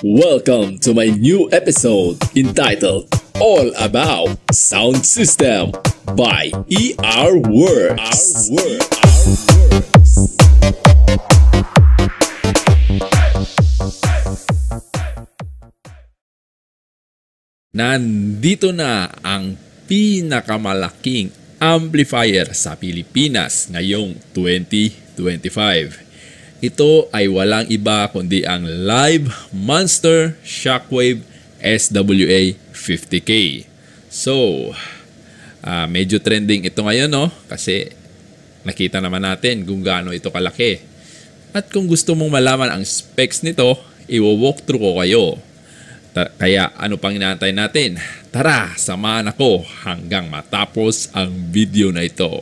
Welcome to my new episode entitled All About Sound System by ER Works. Nandito na ang pinakamalaking amplifier sa Pilipinas ngayong 2025. Ito ay walang iba kundi ang Live Monster Shockwave SWA 50K. So, medyo trending ito ngayon, no? Kasi nakita naman natin kung gaano ito kalaki. At kung gusto mong malaman ang specs nito, i-walk through ko kayo. Kaya ano pang inaantay natin? Tara, samahan ako hanggang matapos ang video na ito.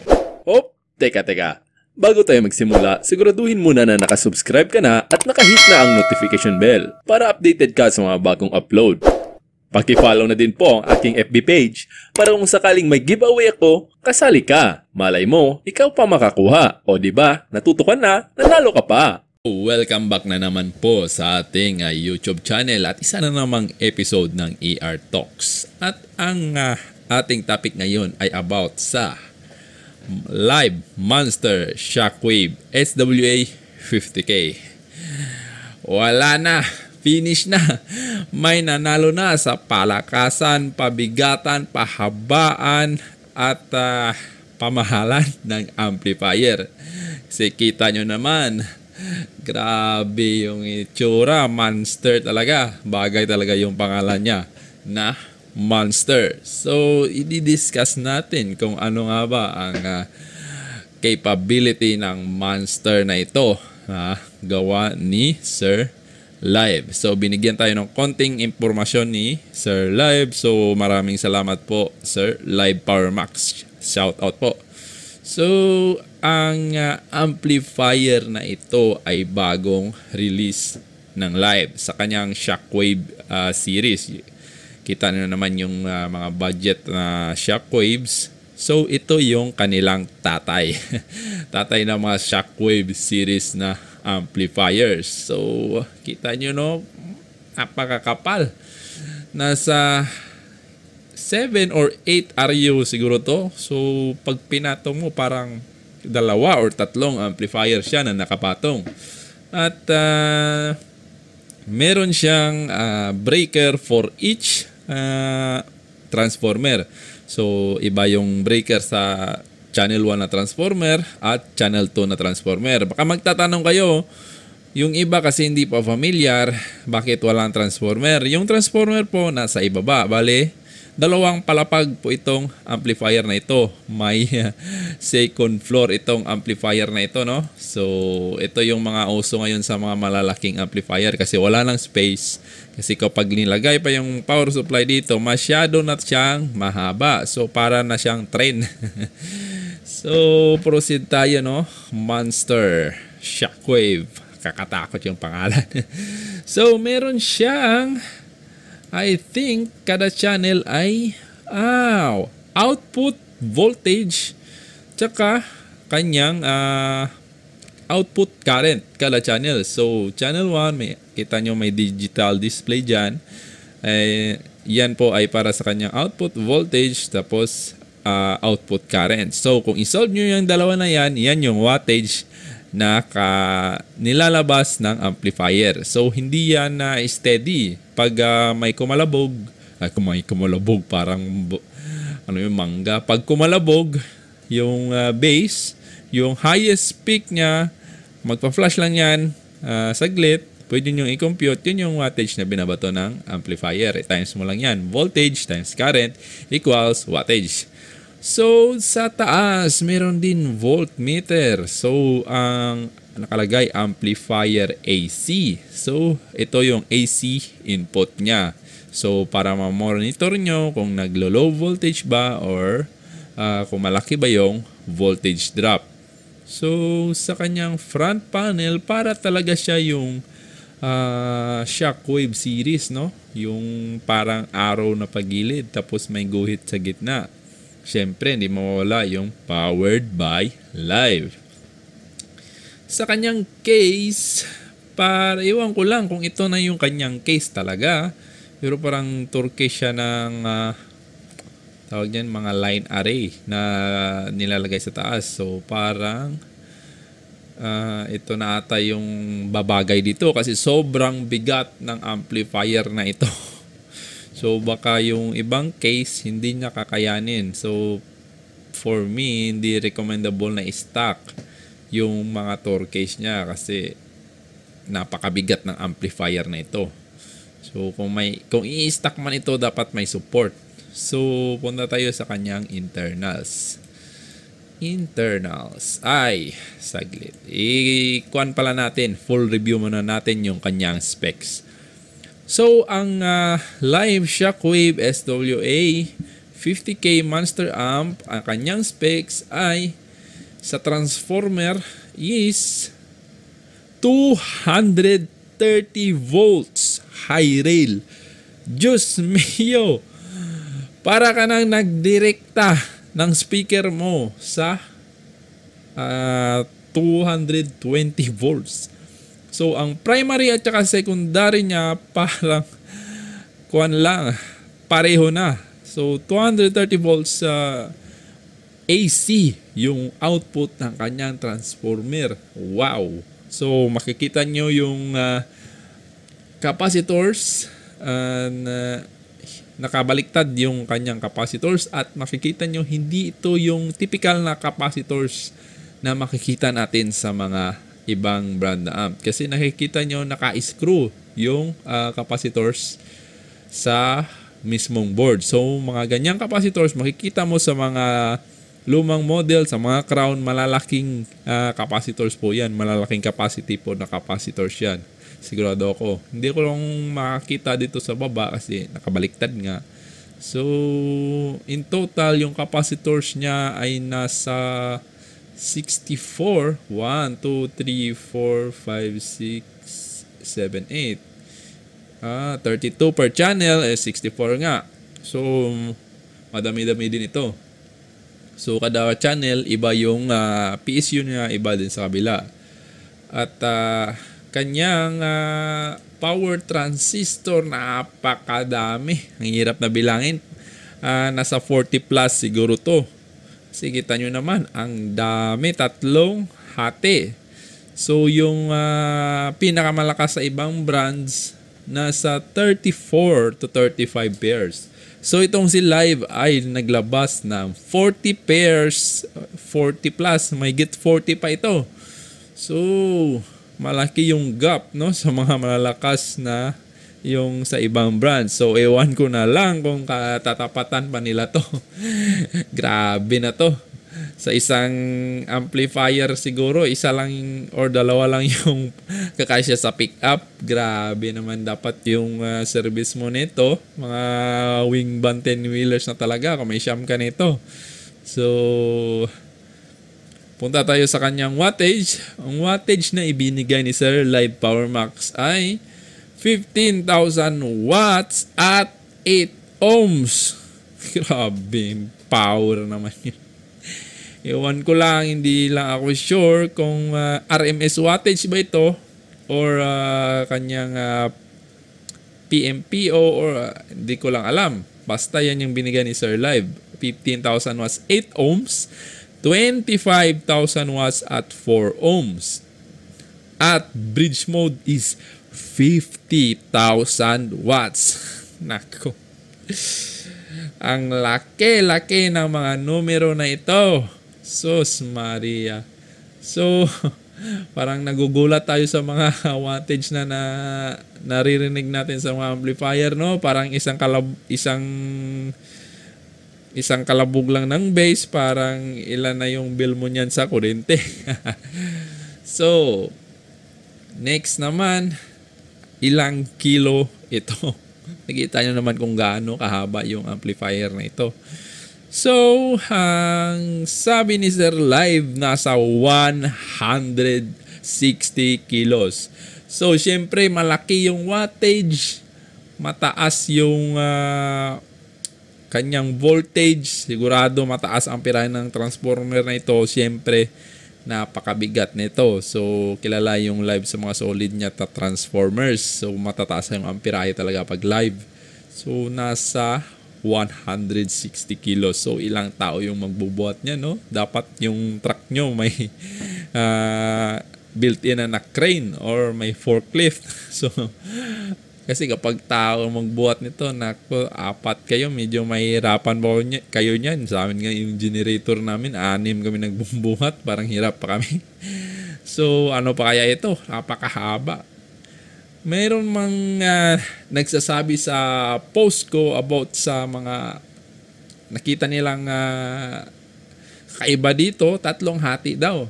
Teka. Bago tayo magsimula, siguraduhin muna na nakasubscribe ka na at nakahit na ang notification bell para updated ka sa mga bagong upload. Paki-follow na din po ang aking FB page para kung sakaling may giveaway ako, kasali ka. Malay mo, ikaw pa makakuha. O diba, natuto ka na, nanalo ka pa. Welcome back na naman po sa ating YouTube channel at isa na namang episode ng ER Talks. At ang ating topic ngayon ay about sa Live Monster Shockwave SWA 50K. Wala na, finish na. May nanalo na sa palakasan, pabigatan, pahabaan at pamahalan ng amplifier. Kasi kita nyo naman, grabe yung itsura, monster talaga. Bagay talaga yung pangalan niya na Monster. So, i-discuss natin kung ano nga ba ang capability ng monster na ito. Gawa ni Sir Live. So, binigyan tayo ng konting impormasyon ni Sir Live. So, maraming salamat po, Sir Live Power Max. Shout out po. So, ang amplifier na ito ay bagong release ng Live sa kanyang Shockwave series. Kita nyo naman yung mga budget na shockwaves. So, ito yung kanilang tatay. Tatay ng mga shockwave series na amplifiers. So, kita nyo, no? Napakakapal. Nasa 7 or 8 RU siguro to. So, pag pinatong mo, parang 2 or 3 amplifier siya na nakapatong. At meron siyang breaker for each transformer. So, iba yung breaker sa channel 1 na transformer at channel 2 na transformer. Baka magtatanong kayo, yung iba kasi hindi pa familiar, bakit walang transformer? Yung transformer po nasa ibaba. Bale, 2 palapag po itong amplifier na ito. May second floor itong amplifier na ito, no? So, ito yung mga uso ngayon sa mga malalaking amplifier kasi wala nang space. Kasi kapag nilagay pa yung power supply dito, masyado na siyang mahaba. So, para na siyang train. So, proceed tayo, no? Monster Shockwave. Kakatakot yung pangalan. So, meron siyang I think kada channel ay output voltage tsaka kanyang output current kada channel. So, channel 1, kita nyo may digital display dyan. Yan po ay para sa kanyang output voltage tapos output current. So, kung isolve nyo yung dalawa na yan, yan yung wattage na nilalabas ng amplifier. So, hindi yan steady. Pag may kumalabog, parang yung mangga. Pag kumalabog, yung bass, yung highest peak niya, magpa-flash lang yan saglit. Pwede nyo i-compute. Yun yung wattage na binabato ng amplifier. Times mo lang yan. Voltage times current equals wattage. So, sa taas, meron din voltmeter. So, ang nakalagay, amplifier AC. So, ito yung AC input niya. So, para ma-monitor nyo kung naglo-low voltage ba or kung malaki ba yung voltage drop. So, sa kanyang front panel, para talaga siya yung Shockwave series, no? Yung parang arrow na pagilid tapos may guhit sa gitna. Siyempre, hindi mawawala yung powered by Live. Sa kanyang case, Para iwan ko lang kung ito na yung kanyang case talaga. Pero parang Turkish siya ng tawag niyan, mga line array na nilalagay sa taas. So parang ito na ata yung babagay dito kasi sobrang bigat ng amplifier na ito. So baka yung ibang case hindi niya kakayanin. So for me, hindi recommendable na i-stock yung mga tour case niya kasi napakabigat ng amplifier na ito. So kung i-stock man ito, dapat may support. So punta tayo sa kanyang internals. Saglit. I-kuan pala natin, full review muna natin yung kanyang specs. So ang Live Shockwave SWA 50K Monster Amp, ang kanyang specs ay sa transformer is 230 volts high rail. Diyos mio! Para ka nang nagdirekta ng speaker mo sa 220 volts. So, ang primary at saka secondary niya parang pareho na. So, 230 volts AC yung output ng kanyang transformer. Wow! So, makikita nyo yung capacitors nakabaliktad yung kanyang capacitors at makikita nyo hindi ito yung typical na capacitors na makikita natin sa mga ibang brand na amp. Kasi nakikita nyo naka-screw yung capacitors sa mismong board. So mga ganyang capacitors makikita mo sa mga lumang model, sa mga Crown, malalaking capacitors po yan. Malalaking capacity po na capacitors yan. Sigurado ako. Hindi ko lang makakita dito sa baba kasi nakabaliktad nga. So, in total, yung capacitors niya ay nasa 64. 1, 2, 3, 4, 5, 6, 7, 8. 32 per channel, 64 nga. So, madami-dami din ito. So, kada channel, iba yung PSU niya, iba din sa kabila. At kanyang power transistor, napakadami. Ang hirap na bilangin. Nasa 40 plus siguro to. Kasi kita nyo naman, ang dami. 3 hati. So, yung pinakamalakas sa ibang brands, nasa 34 to 35 pairs. So, itong si Live ay naglabas ng 40 pairs, 40 plus. May get 40 pa ito. So, malaki yung gap, no, sa mga malalakas na yung sa ibang brands. So, ewan ko na lang kung katatapatan pa nila to. Grabe na to. Sa isang amplifier siguro, isa lang or dalawa lang yung kakasya sa pick-up. Grabe naman dapat yung service mo nito. Mga wing band 10-wheelers na talaga kung may sham ka nito. So, punta tayo sa kanyang wattage. Ang wattage na ibinigay ni Sir Live Power Max ay 15,000 watts at 8 ohms. Grabe, power naman yun. Ewan ko lang, hindi lang ako sure kung RMS wattage ba ito or kanyang PMPO or hindi ko lang alam. Basta yan yung binigay ni Sir Live. 15,000 watts, 8 ohms. 25,000 watts at 4 ohms. At bridge mode is 50,000 watts. Nako. Ang laki-laki ng mga numero na ito. Sus Maria. So, parang nagugulat tayo sa mga wattage na naririnig natin sa mga amplifier, no? Parang isang kalabog lang ng base, parang ilan na yung bill mo niyan sa kuryente. So, next naman, ilang kilo ito. Nakita nyo naman kung gaano kahaba yung amplifier na ito. So, ang sabi ni Sir Live, nasa 160 kilos. So, syempre, malaki yung wattage, mataas yung kanyang voltage, sigurado mataas ang amperahe ng transformer na ito. Siyempre, napakabigat nito. So, kilala yung live sa mga solid niya ta transformers. So, matataas yung amperahe talaga pag live. So, nasa 160 kilos. So, ilang tao yung magbubuhat niya, no? Dapat yung truck nyo may built-in na crane or may forklift. So, kasi kapag tao magbuhat nito, nako, 4 kayo, medyo mahirapan ba kayo niyan. Sa amin nga yung generator namin, 6 kami nagbumbuhat, parang hirap pa kami. So, ano pa kaya ito? Napakahaba. Mayroon mang nagsasabi sa post ko about sa mga nakita nilang kaiba dito, 3 hati daw.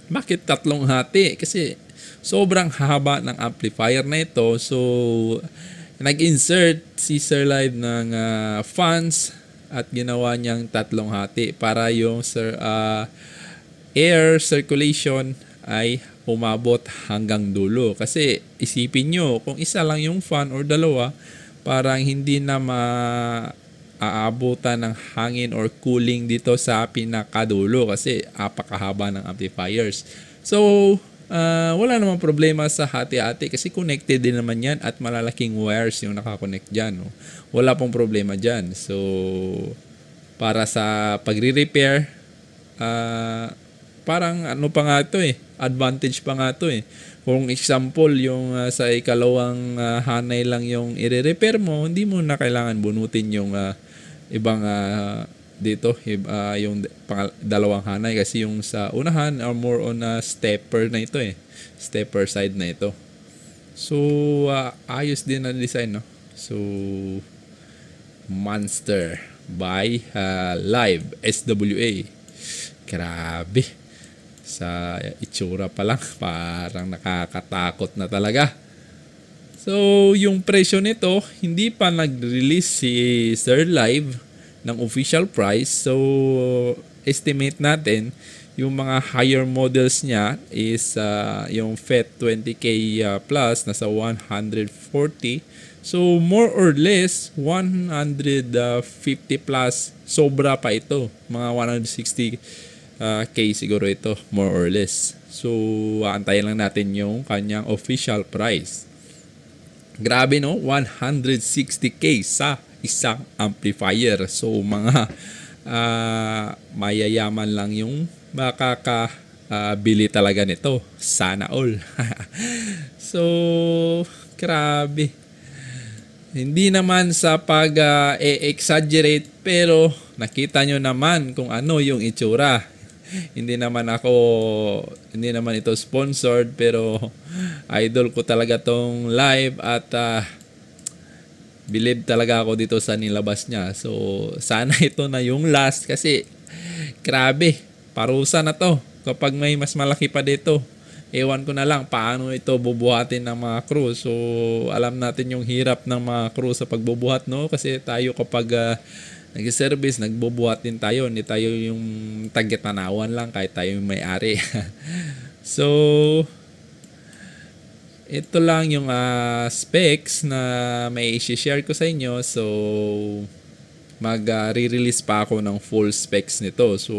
Bakit 3 hati? Kasi sobrang haba ng amplifier na ito. So, nag-insert si Sir Live ng fans at ginawa niyang 3 hati para yung air circulation ay umabot hanggang dulo. Kasi isipin nyo, kung isa lang yung fan or dalawa, parang hindi na maaabutan ng hangin or cooling dito sa pinakadulo kasi apakahaba ng amplifiers. So, wala namang problema sa hati-hati kasi connected din naman yan at malalaking wires yung nakakonect dyan. No? Wala pong problema dyan. So, para sa pagre-repair, parang ano pa nga ito advantage pa nga ito Kung example, yung sa ikalawang hanay lang yung i-repair mo, hindi mo na kailangan bunutin yung ibang dito, yung dalawang hanay kasi yung sa unahan are more on stepper na ito stepper side na ito. So, ayos din na design, no? So, Monster by Live SWA. Grabe. Sa itsura pa lang, parang nakakatakot na talaga. So, yung presyo nito, hindi pa nag-release si Sir Live ng official price. So, estimate natin, yung mga higher models niya is yung FET 20K plus, nasa 140. So, more or less, 150 plus, sobra pa ito. Mga 160 K siguro ito, more or less. So, aantayin lang natin yung kanyang official price. Grabe, no? 160K sa isang amplifier. So, mga mayayaman lang yung makakabili talaga nito. Sana all. So, grabe. Hindi naman sa pag-exaggerate, pero nakita nyo naman kung ano yung itsura. Hindi naman ito sponsored, pero idol ko talaga tong Live at believe talaga ako dito sa nilabas niya. So, sana ito na yung last kasi grabe, parusa na to kapag may mas malaki pa dito. Ewan ko na lang paano ito bubuhatin ng mga crew. So, alam natin yung hirap ng mga crew sa pagbubuhat, no? Kasi tayo kapag nag-service, nagbubuhat din tayo. Hindi tayo yung tagitanawan lang kahit tayo yung may-ari. So, ito lang yung specs na may i-share ko sa inyo. So, mag-re-release pa ako ng full specs nito. So,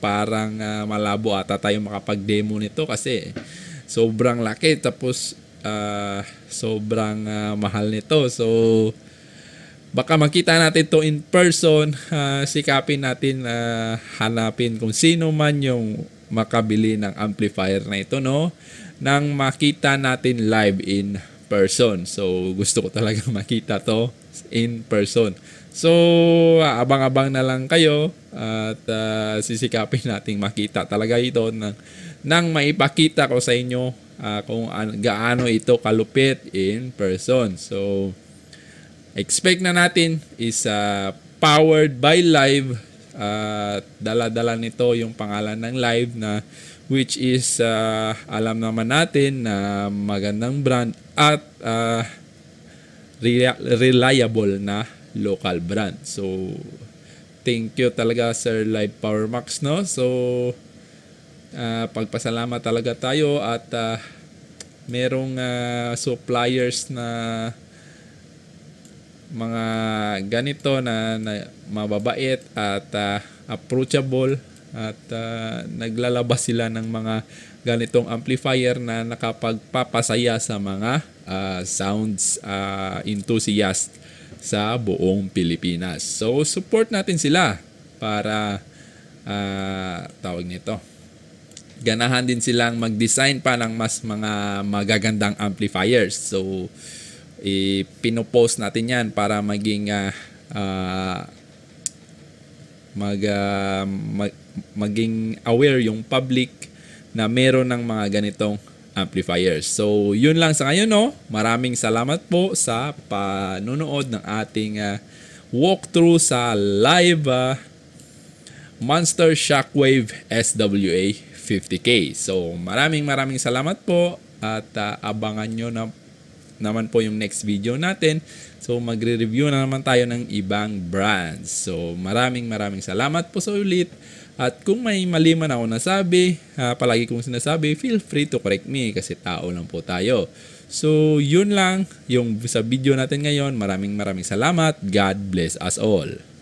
parang malabo ata tayo makapag-demo nito kasi sobrang laki tapos sobrang mahal nito. So, baka makita natin to in person. Sikapin natin hanapin kung sino man yung makabili ng amplifier na ito, no? Nang makita natin live in person. So, gusto ko talaga makita to in person. So, abang-abang na lang kayo at sisikapin nating makita talaga ito nang maipakita ko sa inyo kung gaano ito kalupit in person. So, expect na natin is powered by Live. Dala-dala nito yung pangalan ng Live na which is alam naman natin na magandang brand at reliable na local brand. So, thank you talaga Sir Live Power Max, no? So, pagpasalamat talaga tayo at merong suppliers na mga ganito na mababait at approachable at naglalabas sila ng mga ganitong amplifier na nakapagpapasaya sa mga sounds enthusiast sa buong Pilipinas. So support natin sila para tawag nito, ganahan din silang mag-design pa ng mas mga magagandang amplifiers. So pinopost natin yan para maging maging aware yung public na meron ng mga ganitong amplifiers. So, yun lang sa ngayon, no? Maraming salamat po sa panonood ng ating walkthrough sa live Monster Shockwave SWA 50K. So, maraming salamat po at abangan nyo naman po yung next video natin. So magre-review na naman tayo ng ibang brands. So maraming salamat po sa ulit. At kung may mali man ako nasabi, palagi kong sinasabi, feel free to correct me kasi tao lang po tayo. So yun lang yung sa video natin ngayon. Maraming salamat. God bless us all.